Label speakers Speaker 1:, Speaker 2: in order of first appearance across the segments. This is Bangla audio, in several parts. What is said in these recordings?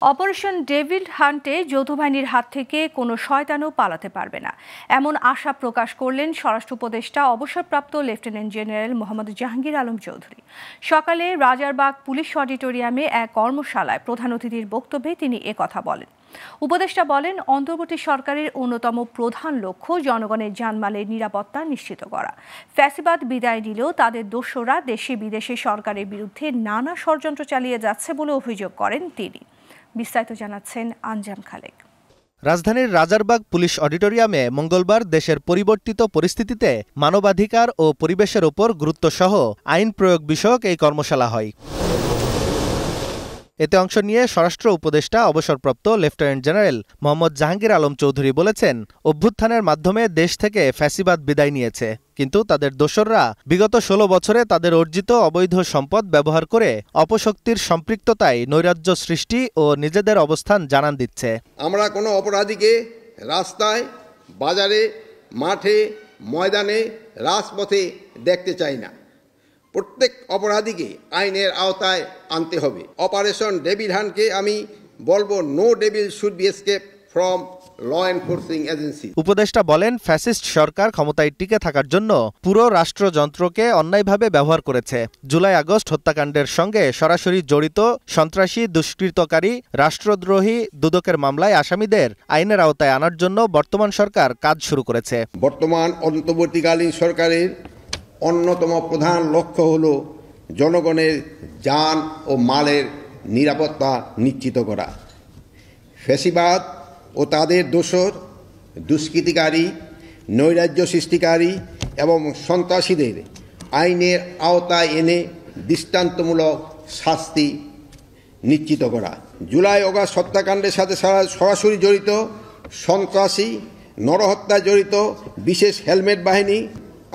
Speaker 1: অপারেশন ডেভিল হান্টে যৌথ বাহিনীর হাত থেকে কোনো শয়তানও পালাতে পারবে না, এমন আশা প্রকাশ করলেন স্বরাষ্ট্র উপদেষ্টা অবসরপ্রাপ্ত লেফটেন্যান্ট জেনারেল মোহাম্মদ জাহাঙ্গীর আলম চৌধুরী। সকালে রাজারবাগ পুলিশ অডিটোরিয়ামে এক কর্মশালায় প্রধান অতিথির বক্তব্যে তিনি একথা বলেন। উপদেষ্টা বলেন, অন্তর্বর্তী সরকারের অন্যতম প্রধান লক্ষ্য জনগণের জানমালের নিরাপত্তা নিশ্চিত করা। ফ্যাসিবাদ বিদায় নিলেও তাদের দোসররা দেশে বিদেশে সরকারের বিরুদ্ধে নানা ষড়যন্ত্র চালিয়ে যাচ্ছে বলে অভিযোগ করেন তিনি। বিস্তারিত জানাচ্ছেন আঞ্জাম খালেক।
Speaker 2: রাজধানীর রাজারবাগ পুলিশ অডিটোরিয়ামে মঙ্গলবার দেশের পরিবর্তিত পরিস্থিতিতে মানবাধিকার ও পরিবেশের ওপর গুরুত্বসহ আইন প্রয়োগ বিষয়ক এই কর্মশালা হয়। এতে অংশ নিয়ে স্বরাষ্ট্র উপদেষ্টা অবসরপ্রাপ্ত লেফটেন্যান্ট জেনারেল মোহাম্মদ জাহাঙ্গীর আলম চৌধুরী বলেছেন, অভ্যুত্থানের মাধ্যমে দেশ থেকে ফ্যাসিবাদ বিদায় নিয়েছে, কিন্তু তাদের দোসররা বিগত ১৬ বছরে তাদের অর্জিত অবৈধ সম্পদ ব্যবহার করে অপশক্তির সম্পৃক্ততায় নৈরাজ্য সৃষ্টি ও নিজেদের অবস্থান জানান দিচ্ছে।
Speaker 3: আমরা কোনো অপরাধীকে রাস্তায়, বাজারে, মাঠে, ময়দানে, রাজপথে দেখতে চাই না। প্রত্যেক অপরাধীকে আইনের আওতায় আনতে হবে। অপারেশন ডেভিল হান্টকে আমি বলবো, no devil should be escape from law enforcing agency.
Speaker 2: উপদেষ্টা বলেন, ফ্যাসিস্ট সরকার ক্ষমতায় টিকে থাকার জন্য পুরো রাষ্ট্রযন্ত্রকে অন্যায়ভাবে ব্যবহার করেছে। জুলাই আগস্ট হত্যাকাণ্ডের সঙ্গে সরাসরি জড়িত সন্ত্রাসী, দুষ্কৃতকারী, রাষ্ট্রদ্রোহী, দুদকের মামলায় আসামিদের আইনের আওতায় আনার জন্য বর্তমান সরকার কাজ শুরু করেছে।
Speaker 3: বর্তমান অন্তর্বর্তীকালীন সরকারের অন্যতম প্রধান লক্ষ্য হল জনগণের জান ও মালের নিরাপত্তা নিশ্চিত করা। ফ্যাসিবাদ ও তাদের দোসর, দুষ্কৃতিকারী, নৈরাজ্য সৃষ্টিকারী এবং সন্ত্রাসীদের আইনের আওতায় এনে দৃষ্টান্তমূলক শাস্তি নিশ্চিত করা। জুলাই আগস্ট হত্যাকাণ্ডের সাথে সরাসরি জড়িত সন্ত্রাসী, নরহত্যায় জড়িত বিশেষ হেলমেট বাহিনী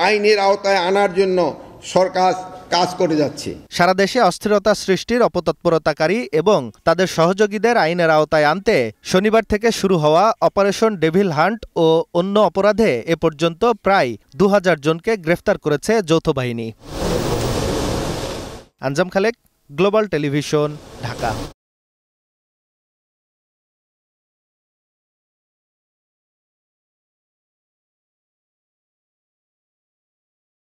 Speaker 3: আইনের আওতায় আনার জন্য সরকার কাজ করে যাচ্ছে।
Speaker 2: সারা দেশে অস্থিরতা সৃষ্টির অপতৎপরতাকারী এবং তাদের সহযোগীদের আইনের আওতায় আনতে শনিবার থেকে শুরু হওয়া অপারেশন ডেভিল হান্ট ও অন্য অপরাধে এ পর্যন্ত প্রায় ২০০০ জনকে গ্রেফতার করেছে যৌথ বাহিনী। আঞ্জাম খালেক, গ্লোবাল টেলিভিশন, ঢাকা।